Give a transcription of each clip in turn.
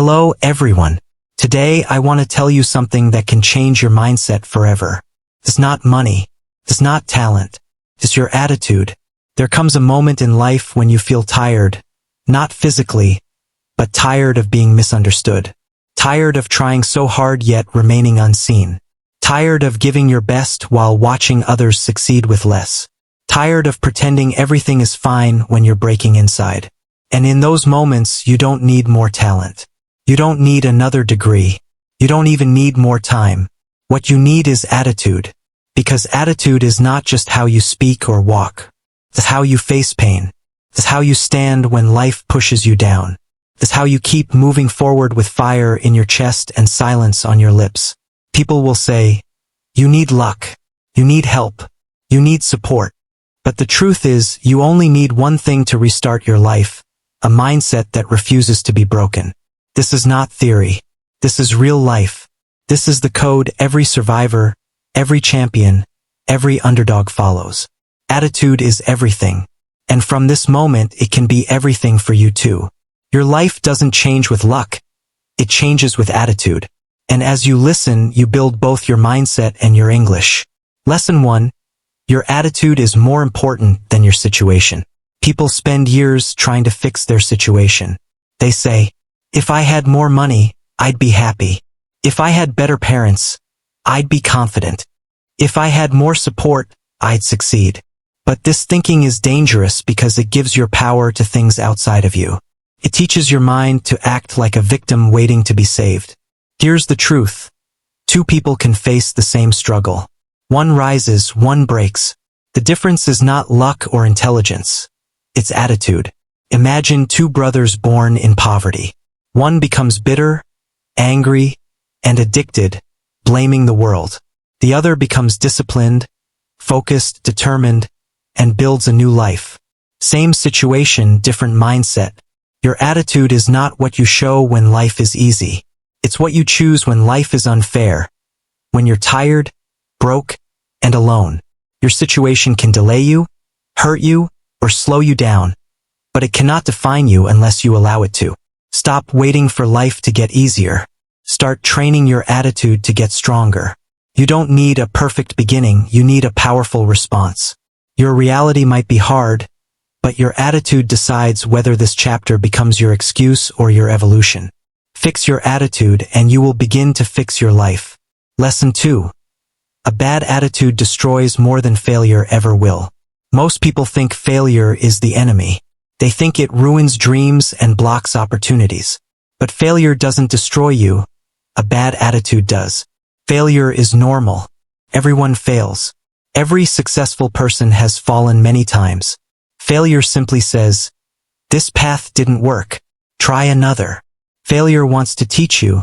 Hello, everyone. Today, I want to tell you something that can change your mindset forever. It's not money. It's not talent. It's your attitude. There comes a moment in life when you feel tired, not physically, but tired of being misunderstood. Tired of trying so hard yet remaining unseen. Tired of giving your best while watching others succeed with less. Tired of pretending everything is fine when you're breaking inside. And in those moments, you don't need more talent. You don't need another degree. You don't even need more time. What you need is attitude. Because attitude is not just how you speak or walk. It's how you face pain. It's how you stand when life pushes you down. It's how you keep moving forward with fire in your chest and silence on your lips. People will say, you need luck. You need help. You need support. But the truth is, you only need one thing to restart your life. A mindset that refuses to be broken. This is not theory. This is real life. This is the code every survivor, every champion, every underdog follows. Attitude is everything. And from this moment, it can be everything for you too. Your life doesn't change with luck. It changes with attitude. And as you listen, you build both your mindset and your English. Lesson 1. Your attitude is more important than your situation. People spend years trying to fix their situation. They say, if I had more money, I'd be happy. If I had better parents, I'd be confident. If I had more support, I'd succeed. But this thinking is dangerous because it gives your power to things outside of you. It teaches your mind to act like a victim waiting to be saved. Here's the truth. Two people can face the same struggle. One rises, one breaks. The difference is not luck or intelligence. It's attitude. Imagine two brothers born in poverty. One becomes bitter, angry, and addicted, blaming the world. The other becomes disciplined, focused, determined, and builds a new life. Same situation, different mindset. Your attitude is not what you show when life is easy. It's what you choose when life is unfair. When you're tired, broke, and alone. Your situation can delay you, hurt you, or slow you down. But it cannot define you unless you allow it to. Stop waiting for life to get easier. Start training your attitude to get stronger. You don't need a perfect beginning, you need a powerful response. Your reality might be hard, but your attitude decides whether this chapter becomes your excuse or your evolution. Fix your attitude and you will begin to fix your life. Lesson 2. A bad attitude destroys more than failure ever will. Most people think failure is the enemy. They think it ruins dreams and blocks opportunities. But failure doesn't destroy you. A bad attitude does. Failure is normal. Everyone fails. Every successful person has fallen many times. Failure simply says, this path didn't work. Try another. Failure wants to teach you,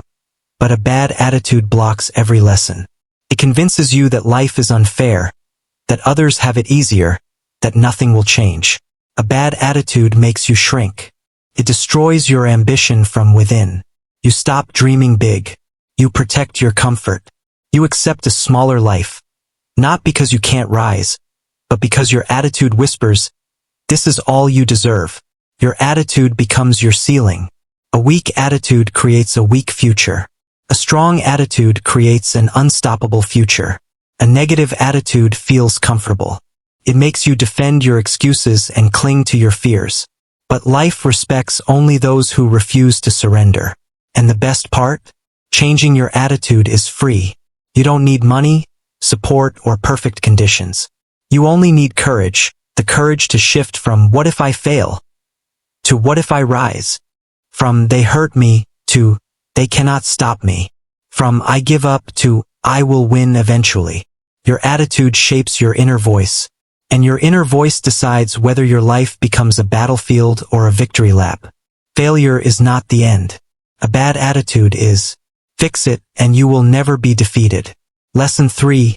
but a bad attitude blocks every lesson. It convinces you that life is unfair, that others have it easier, that nothing will change. A bad attitude makes you shrink. It destroys your ambition from within. You stop dreaming big. You protect your comfort. You accept a smaller life. Not because you can't rise, but because your attitude whispers, this is all you deserve. Your attitude becomes your ceiling. A weak attitude creates a weak future. A strong attitude creates an unstoppable future. A negative attitude feels comfortable. It makes you defend your excuses and cling to your fears. But life respects only those who refuse to surrender. And the best part? Changing your attitude is free. You don't need money, support, or perfect conditions. You only need courage, the courage to shift from what if I fail to what if I rise, from they hurt me to they cannot stop me, from I give up to I will win eventually. Your attitude shapes your inner voice, and your inner voice decides whether your life becomes a battlefield or a victory lap. Failure is not the end. A bad attitude is. Fix it, and you will never be defeated. Lesson 3.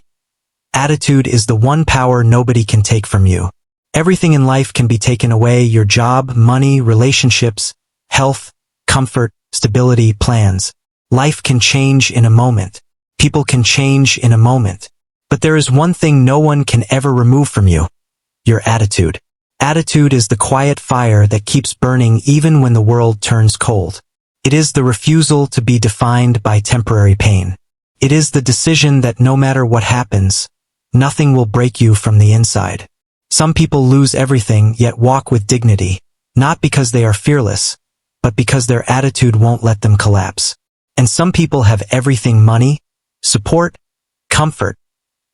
Attitude is the one power nobody can take from you. Everything in life can be taken away: your job, money, relationships, health, comfort, stability, plans. Life can change in a moment. People can change in a moment. But there is one thing no one can ever remove from you: your attitude. Attitude is the quiet fire that keeps burning even when the world turns cold. It is the refusal to be defined by temporary pain. It is the decision that no matter what happens, nothing will break you from the inside. Some people lose everything yet walk with dignity, not because they are fearless, but because their attitude won't let them collapse. And some people have everything: money, support, comfort,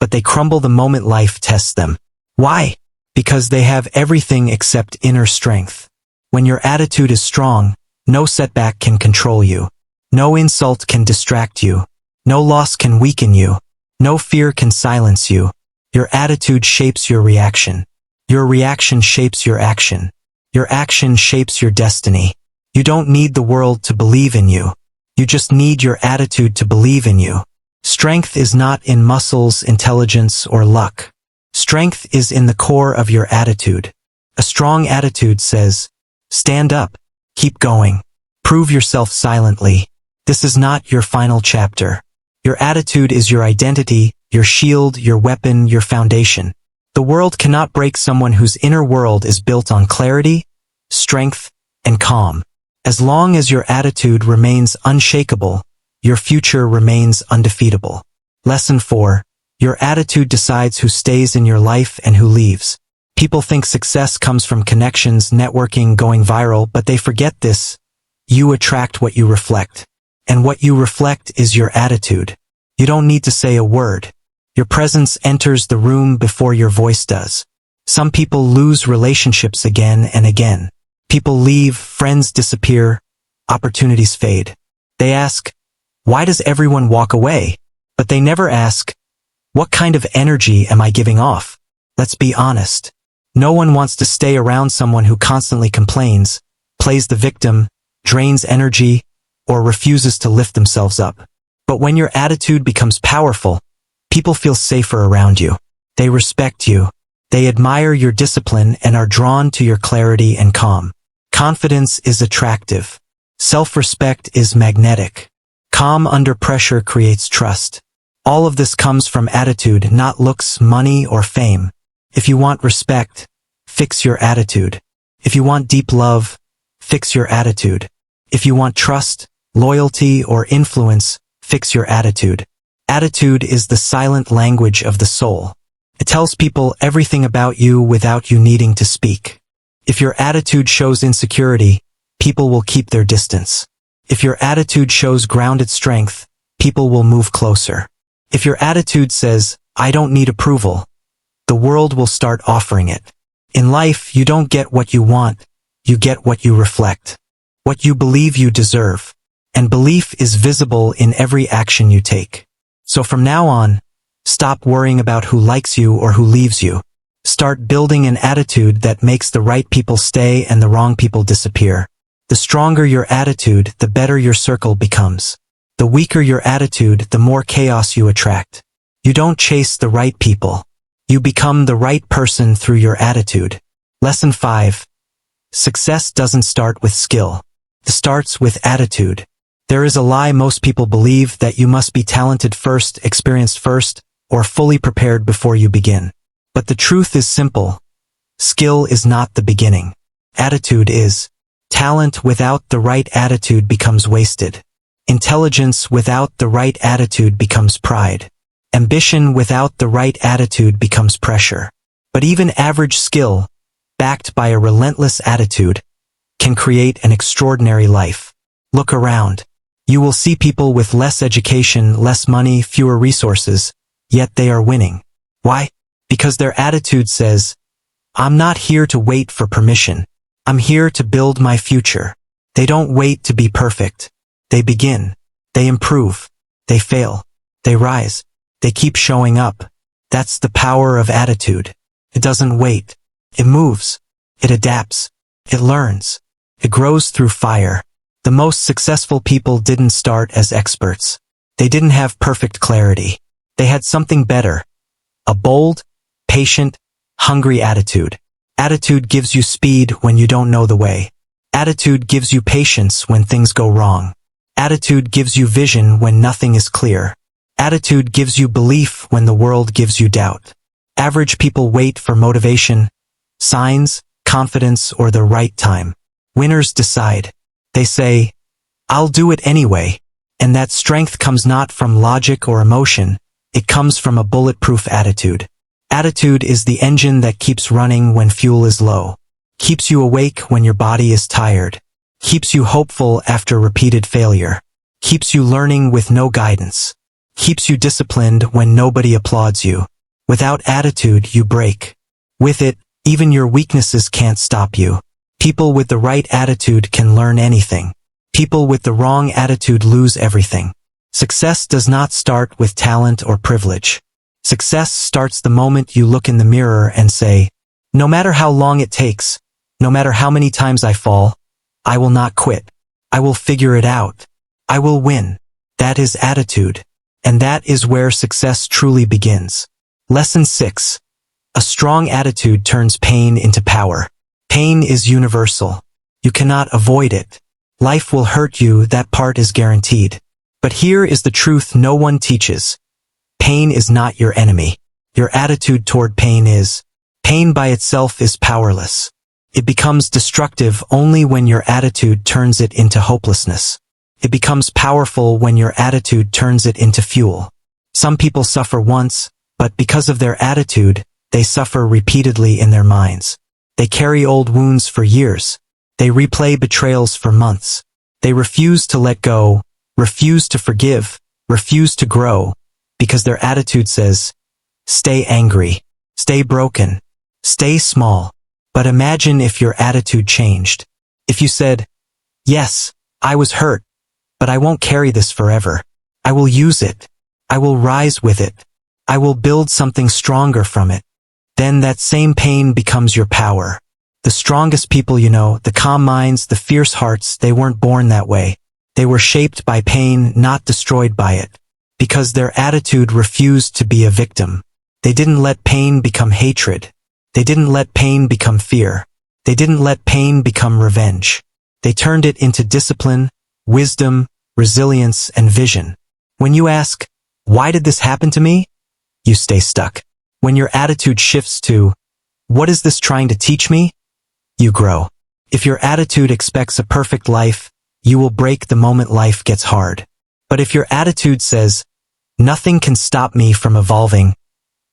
but they crumble the moment life tests them. Why? Because they have everything except inner strength. When your attitude is strong, no setback can control you. No insult can distract you. No loss can weaken you. No fear can silence you. Your attitude shapes your reaction. Your reaction shapes your action. Your action shapes your destiny. You don't need the world to believe in you. You just need your attitude to believe in you. Strength is not in muscles, intelligence, or luck. Strength is in the core of your attitude. A strong attitude says, stand up, keep going, prove yourself silently. This is not your final chapter. Your attitude is your identity, your shield, your weapon, your foundation. The world cannot break someone whose inner world is built on clarity, strength, and calm. As long as your attitude remains unshakable, your future remains undefeatable. Lesson 4. Your attitude decides who stays in your life and who leaves. People think success comes from connections, networking, going viral, but they forget this. You attract what you reflect. And what you reflect is your attitude. You don't need to say a word. Your presence enters the room before your voice does. Some people lose relationships again and again. People leave, friends disappear, opportunities fade. They ask, why does everyone walk away? But they never ask, what kind of energy am I giving off? Let's be honest. No one wants to stay around someone who constantly complains, plays the victim, drains energy, or refuses to lift themselves up. But when your attitude becomes powerful, people feel safer around you. They respect you. They admire your discipline and are drawn to your clarity and calm. Confidence is attractive. Self-respect is magnetic. Calm under pressure creates trust. All of this comes from attitude, not looks, money, or fame. If you want respect, fix your attitude. If you want deep love, fix your attitude. If you want trust, loyalty, or influence, fix your attitude. Attitude is the silent language of the soul. It tells people everything about you without you needing to speak. If your attitude shows insecurity, people will keep their distance. If your attitude shows grounded strength, people will move closer. If your attitude says, I don't need approval, the world will start offering it. In life, you don't get what you want, you get what you reflect. What you believe you deserve. And belief is visible in every action you take. So from now on, stop worrying about who likes you or who leaves you. Start building an attitude that makes the right people stay and the wrong people disappear. The stronger your attitude, the better your circle becomes. The weaker your attitude, the more chaos you attract. You don't chase the right people. You become the right person through your attitude. Lesson 5. Success doesn't start with skill. It starts with attitude. There is a lie most people believe, that you must be talented first, experienced first, or fully prepared before you begin. But the truth is simple. Skill is not the beginning. Attitude is. Talent without the right attitude becomes wasted. Intelligence without the right attitude becomes pride. Ambition without the right attitude becomes pressure. But even average skill, backed by a relentless attitude, can create an extraordinary life. Look around. You will see people with less education, less money, fewer resources, yet they are winning. Why? Because their attitude says, I'm not here to wait for permission. I'm here to build my future. They don't wait to be perfect. They begin. They improve. They fail. They rise. They keep showing up. That's the power of attitude. It doesn't wait. It moves. It adapts. It learns. It grows through fire. The most successful people didn't start as experts. They didn't have perfect clarity. They had something better. A bold, patient, hungry attitude. Attitude gives you speed when you don't know the way. Attitude gives you patience when things go wrong. Attitude gives you vision when nothing is clear. Attitude gives you belief when the world gives you doubt. Average people wait for motivation, signs, confidence, or the right time. Winners decide. They say, I'll do it anyway. And that strength comes not from logic or emotion, it comes from a bulletproof attitude. Attitude is the engine that keeps running when fuel is low, keeps you awake when your body is tired, keeps you hopeful after repeated failure, keeps you learning with no guidance, keeps you disciplined when nobody applauds you. Without attitude, you break. With it, even your weaknesses can't stop you. People with the right attitude can learn anything. People with the wrong attitude lose everything. Success does not start with talent or privilege. Success starts the moment you look in the mirror and say, no matter how long it takes, no matter how many times I fall, I will not quit. I will figure it out. I will win. That is attitude. And that is where success truly begins. Lesson 6. A strong attitude turns pain into power. Pain is universal. You cannot avoid it. Life will hurt you, that part is guaranteed. But here is the truth no one teaches. Pain is not your enemy. Your attitude toward pain is. Pain by itself is powerless. It becomes destructive only when your attitude turns it into hopelessness. It becomes powerful when your attitude turns it into fuel. Some people suffer once, but because of their attitude, they suffer repeatedly in their minds. They carry old wounds for years. They replay betrayals for months. They refuse to let go, refuse to forgive, refuse to grow, because their attitude says, stay angry, stay broken, stay small. But imagine if your attitude changed. If you said, yes, I was hurt, but I won't carry this forever. I will use it. I will rise with it. I will build something stronger from it. Then that same pain becomes your power. The strongest people you know, the calm minds, the fierce hearts, they weren't born that way. They were shaped by pain, not destroyed by it. Because their attitude refused to be a victim. They didn't let pain become hatred. They didn't let pain become fear. They didn't let pain become revenge. They turned it into discipline, wisdom, resilience, and vision. When you ask, why did this happen to me? You stay stuck. When your attitude shifts to, what is this trying to teach me? You grow. If your attitude expects a perfect life, you will break the moment life gets hard. But if your attitude says, nothing can stop me from evolving,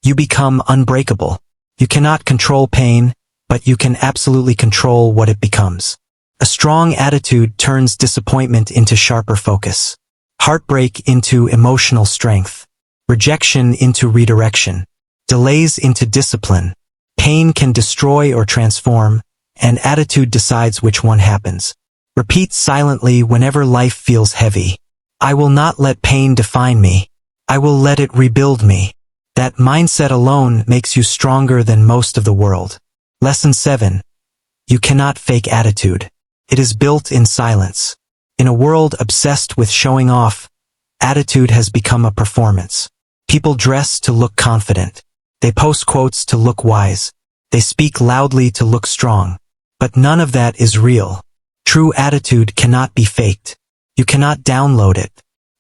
you become unbreakable. You cannot control pain, but you can absolutely control what it becomes. A strong attitude turns disappointment into sharper focus, heartbreak into emotional strength, rejection into redirection, delays into discipline. Pain can destroy or transform, and attitude decides which one happens. Repeat silently whenever life feels heavy. I will not let pain define me. I will let it rebuild me. That mindset alone makes you stronger than most of the world. Lesson 7. You cannot fake attitude. It is built in silence. In a world obsessed with showing off, attitude has become a performance. People dress to look confident. They post quotes to look wise. They speak loudly to look strong. But none of that is real. True attitude cannot be faked. You cannot download it.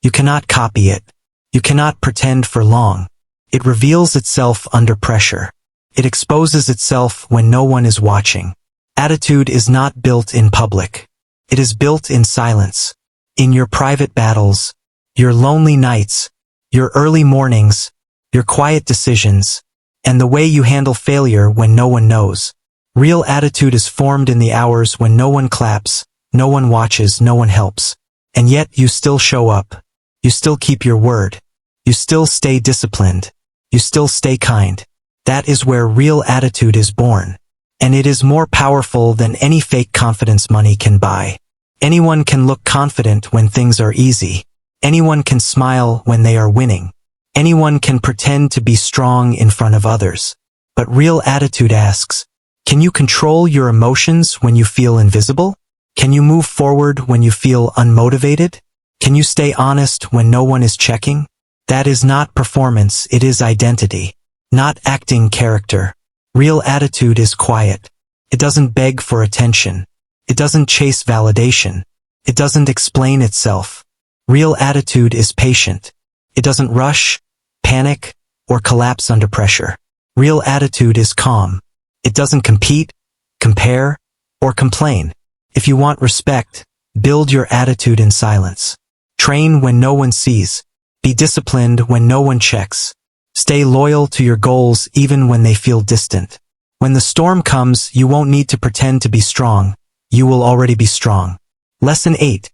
You cannot copy it. You cannot pretend for long. It reveals itself under pressure. It exposes itself when no one is watching. Attitude is not built in public. It is built in silence. In your private battles, your lonely nights, your early mornings, your quiet decisions, and the way you handle failure when no one knows. Real attitude is formed in the hours when no one claps, no one watches, no one helps. And yet you still show up. You still keep your word. You still stay disciplined. You still stay kind. That is where real attitude is born. And it is more powerful than any fake confidence money can buy. Anyone can look confident when things are easy. Anyone can smile when they are winning. Anyone can pretend to be strong in front of others. But real attitude asks, can you control your emotions when you feel invisible? Can you move forward when you feel unmotivated? Can you stay honest when no one is checking? That is not performance, it is identity. Not acting character. Real attitude is quiet. It doesn't beg for attention. It doesn't chase validation. It doesn't explain itself. Real attitude is patient. It doesn't rush, panic, or collapse under pressure. Real attitude is calm. It doesn't compete, compare, or complain. If you want respect, Build your attitude in silence. Train when no one sees. Be disciplined when no one checks. Stay loyal to your goals even when they feel distant. When the storm comes, you won't need to pretend to be strong. You will already be strong. Lesson 8.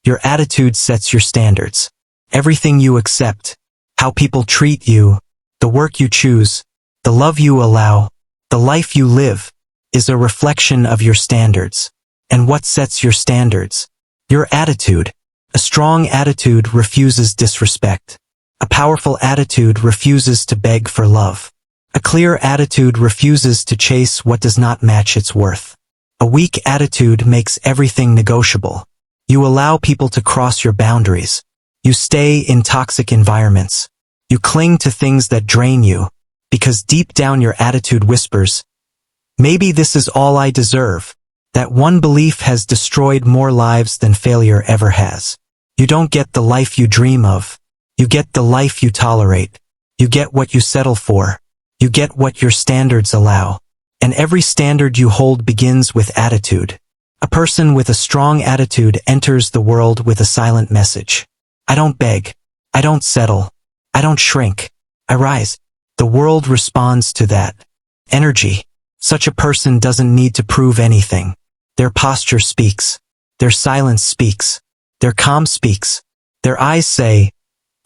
Your attitude sets your standards. Everything you accept, how people treat you, the work you choose, the love you allow, the life you live, is a reflection of your standards. And what sets your standards? Your attitude. A strong attitude refuses disrespect. A powerful attitude refuses to beg for love. A clear attitude refuses to chase what does not match its worth. A weak attitude makes everything negotiable. You allow people to cross your boundaries. You stay in toxic environments. You cling to things that drain you, because deep down your attitude whispers, maybe this is all I deserve. That one belief has destroyed more lives than failure ever has. You don't get the life you dream of. You get the life you tolerate. You get what you settle for. You get what your standards allow. And every standard you hold begins with attitude. A person with a strong attitude enters the world with a silent message. I don't beg. I don't settle. I don't shrink. I rise. The world responds to that. Energy. Such a person doesn't need to prove anything. Their posture speaks. Their silence speaks. Their calm speaks. Their eyes say,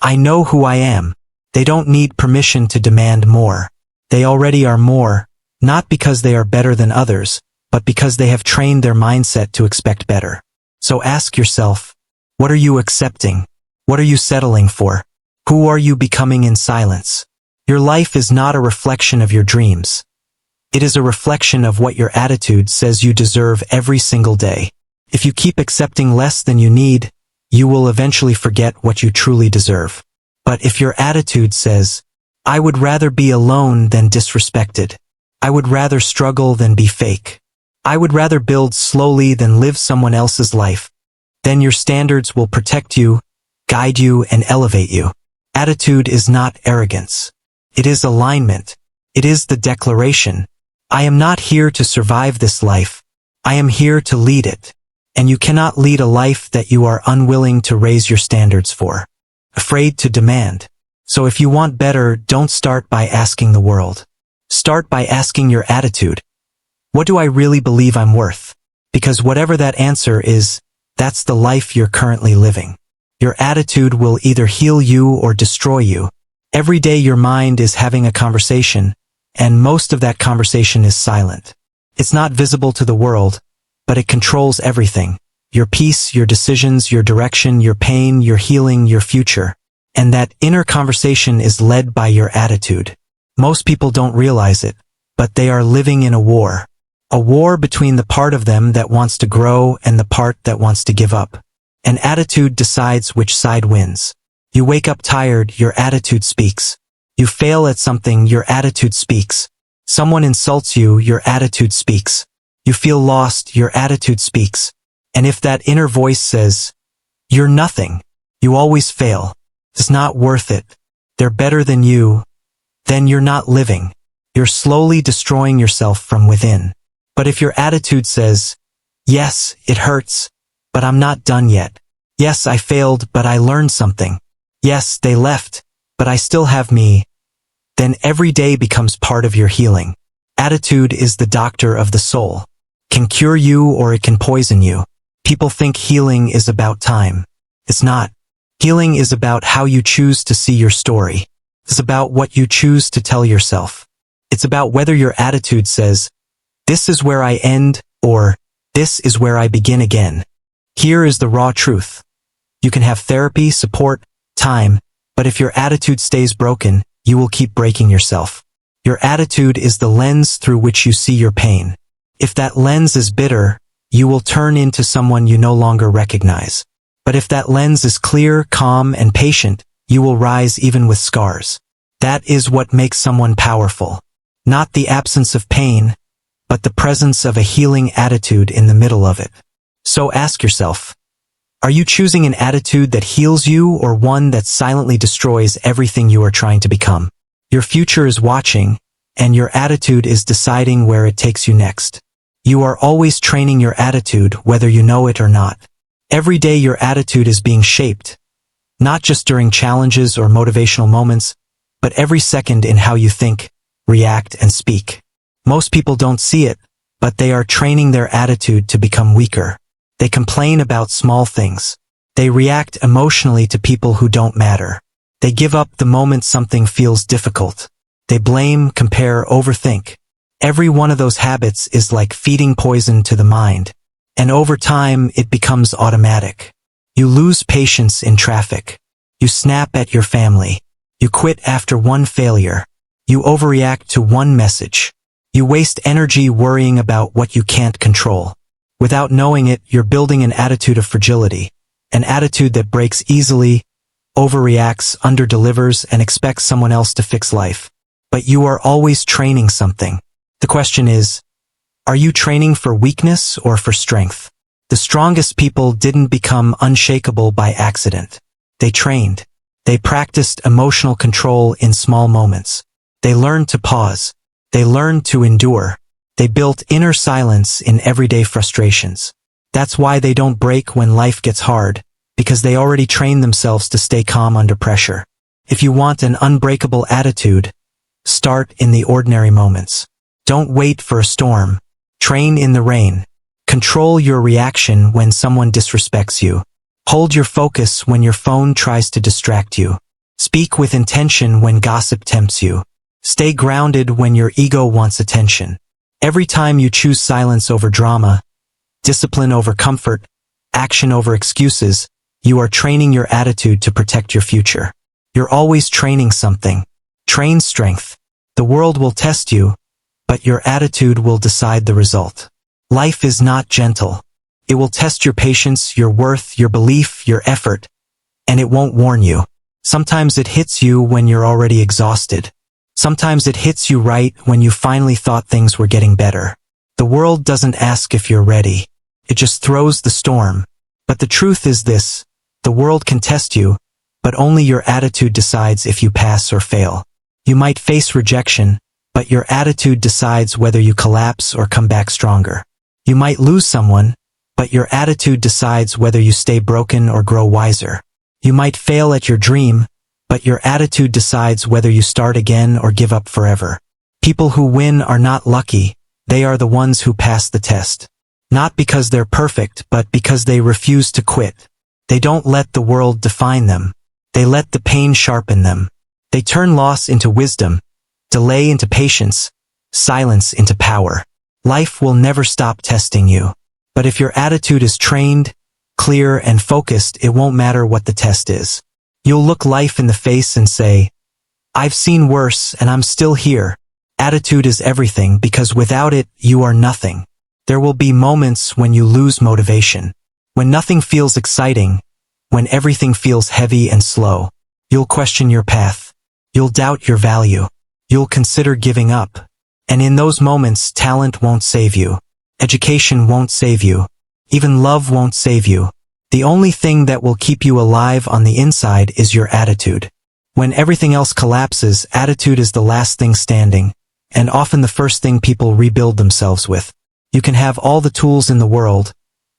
I know who I am. They don't need permission to demand more. They already are more, not because they are better than others, but because they have trained their mindset to expect better. So ask yourself, what are you accepting? What are you settling for? Who are you becoming in silence? Your life is not a reflection of your dreams. It is a reflection of what your attitude says you deserve every single day. If you keep accepting less than you need, you will eventually forget what you truly deserve. But if your attitude says, I would rather be alone than disrespected. I would rather struggle than be fake. I would rather build slowly than live someone else's life. Then your standards will protect you, guide you, and elevate you. Attitude is not arrogance. It is alignment. It is the declaration. I am not here to survive this life. I am here to lead it. And you cannot lead a life that you are unwilling to raise your standards for. Afraid to demand. So if you want better, don't start by asking the world. Start by asking your attitude. What do I really believe I'm worth? Because whatever that answer is, that's the life you're currently living. Your attitude will either heal you or destroy you. Every day your mind is having a conversation, and most of that conversation is silent. It's not visible to the world, but it controls everything. Your peace, your decisions, your direction, your pain, your healing, your future. And that inner conversation is led by your attitude. Most people don't realize it, but they are living in a war. A war between the part of them that wants to grow and the part that wants to give up. An attitude decides which side wins. You wake up tired, your attitude speaks. You fail at something, your attitude speaks. Someone insults you, your attitude speaks. You feel lost, your attitude speaks. And if that inner voice says, you're nothing, you always fail, it's not worth it, they're better than you, then you're not living. You're slowly destroying yourself from within. But if your attitude says, yes, it hurts, but I'm not done yet. Yes, I failed, but I learned something. Yes, they left, but I still have me. Then every day becomes part of your healing. Attitude is the doctor of the soul. Can cure you or it can poison you. People think healing is about time. It's not. Healing is about how you choose to see your story. It's about what you choose to tell yourself. It's about whether your attitude says, this is where I end, or this is where I begin again. Here is the raw truth. You can have therapy, support, time, but if your attitude stays broken, you will keep breaking yourself. Your attitude is the lens through which you see your pain. If that lens is bitter, you will turn into someone you no longer recognize. But if that lens is clear, calm, and patient, you will rise even with scars. That is what makes someone powerful. Not the absence of pain, but the presence of a healing attitude in the middle of it. So ask yourself, are you choosing an attitude that heals you or one that silently destroys everything you are trying to become? Your future is watching, and your attitude is deciding where it takes you next. You are always training your attitude whether you know it or not. Every day your attitude is being shaped, not just during challenges or motivational moments, but every second in how you think, react, and speak. Most people don't see it, but they are training their attitude to become weaker. They complain about small things. They react emotionally to people who don't matter. They give up the moment something feels difficult. They blame, compare, overthink. Every one of those habits is like feeding poison to the mind. And over time, it becomes automatic. You lose patience in traffic. You snap at your family. You quit after one failure. You overreact to one message. You waste energy worrying about what you can't control. Without knowing it, you're building an attitude of fragility. An attitude that breaks easily, overreacts, underdelivers, and expects someone else to fix life. But you are always training something. The question is, are you training for weakness or for strength? The strongest people didn't become unshakable by accident. They trained. They practiced emotional control in small moments. They learned to pause. They learned to endure. They built inner silence in everyday frustrations. That's why they don't break when life gets hard, because they already trained themselves to stay calm under pressure. If you want an unbreakable attitude, start in the ordinary moments. Don't wait for a storm. Train in the rain. Control your reaction when someone disrespects you. Hold your focus when your phone tries to distract you. Speak with intention when gossip tempts you. Stay grounded when your ego wants attention. Every time you choose silence over drama, discipline over comfort, action over excuses, you are training your attitude to protect your future. You're always training something. Train strength. The world will test you, but your attitude will decide the result. Life is not gentle. It will test your patience, your worth, your belief, your effort, and it won't warn you. Sometimes it hits you when you're already exhausted. Sometimes it hits you right when you finally thought things were getting better. The world doesn't ask if you're ready. It just throws the storm. But the truth is this, the world can test you, but only your attitude decides if you pass or fail. You might face rejection, but your attitude decides whether you collapse or come back stronger. You might lose someone, but your attitude decides whether you stay broken or grow wiser. You might fail at your dream, but your attitude decides whether you start again or give up forever. People who win are not lucky, they are the ones who pass the test. Not because they're perfect, but because they refuse to quit. They don't let the world define them. They let the pain sharpen them. They turn loss into wisdom, delay into patience, silence into power. Life will never stop testing you. But if your attitude is trained, clear, and focused, it won't matter what the test is. You'll look life in the face and say, I've seen worse and I'm still here. Attitude is everything because without it, you are nothing. There will be moments when you lose motivation, when nothing feels exciting, when everything feels heavy and slow. You'll question your path. You'll doubt your value. You'll consider giving up. And in those moments, talent won't save you. Education won't save you. Even love won't save you. The only thing that will keep you alive on the inside is your attitude. When everything else collapses, attitude is the last thing standing, and often the first thing people rebuild themselves with. You can have all the tools in the world,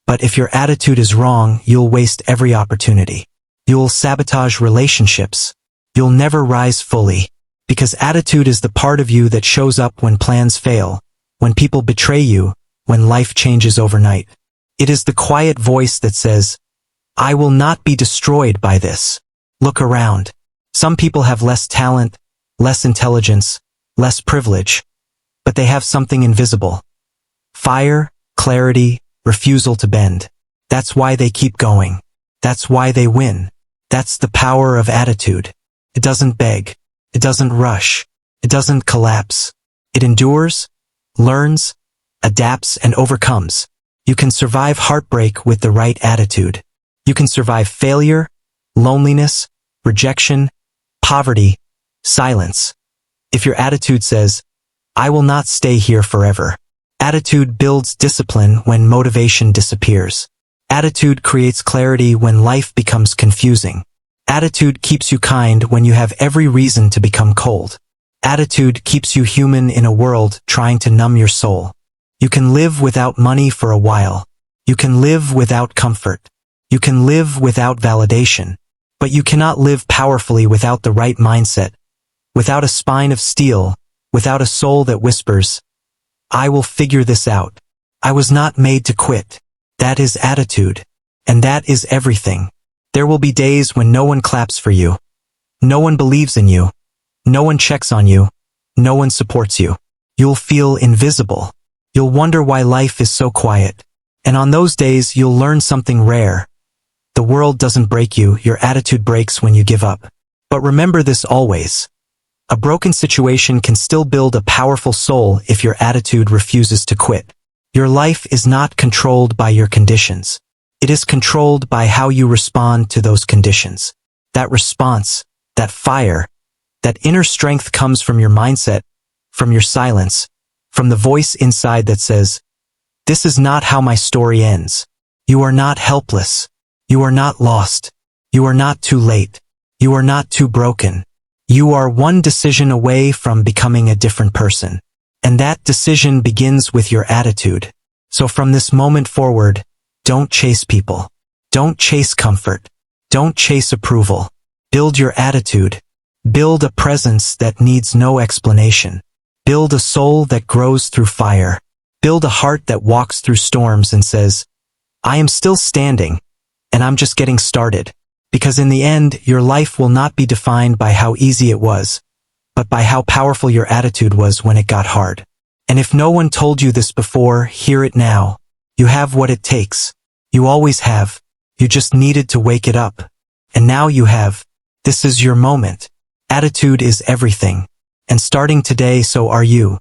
but if your attitude is wrong, you'll waste every opportunity. You'll sabotage relationships. You'll never rise fully, because attitude is the part of you that shows up when plans fail, when people betray you, when life changes overnight. It is the quiet voice that says, I will not be destroyed by this. Look around. Some people have less talent, less intelligence, less privilege, but they have something invisible. Fire, clarity, refusal to bend. That's why they keep going. That's why they win. That's the power of attitude. It doesn't beg. It doesn't rush. It doesn't collapse. It endures, learns, adapts, and overcomes. You can survive heartbreak with the right attitude. You can survive failure, loneliness, rejection, poverty, silence. If your attitude says, I will not stay here forever. Attitude builds discipline when motivation disappears. Attitude creates clarity when life becomes confusing. Attitude keeps you kind when you have every reason to become cold. Attitude keeps you human in a world trying to numb your soul. You can live without money for a while. You can live without comfort. You can live without validation, but you cannot live powerfully without the right mindset, without a spine of steel, without a soul that whispers, I will figure this out. I was not made to quit. That is attitude. And that is everything. There will be days when no one claps for you. No one believes in you. No one checks on you. No one supports you. You'll feel invisible. You'll wonder why life is so quiet. And on those days, you'll learn something rare. The world doesn't break you, your attitude breaks when you give up. But remember this always. A broken situation can still build a powerful soul if your attitude refuses to quit. Your life is not controlled by your conditions. It is controlled by how you respond to those conditions. That response, that fire, that inner strength comes from your mindset, from your silence, from the voice inside that says, this is not how my story ends. You are not helpless. You are not lost. You are not too late. You are not too broken. You are one decision away from becoming a different person. And that decision begins with your attitude. So from this moment forward, don't chase people. Don't chase comfort. Don't chase approval. Build your attitude. Build a presence that needs no explanation. Build a soul that grows through fire. Build a heart that walks through storms and says, I am still standing, and I'm just getting started. Because in the end, your life will not be defined by how easy it was, but by how powerful your attitude was when it got hard. And if no one told you this before, hear it now. You have what it takes. You always have. You just needed to wake it up. And now you have. This is your moment. Attitude is everything. And starting today, so are you.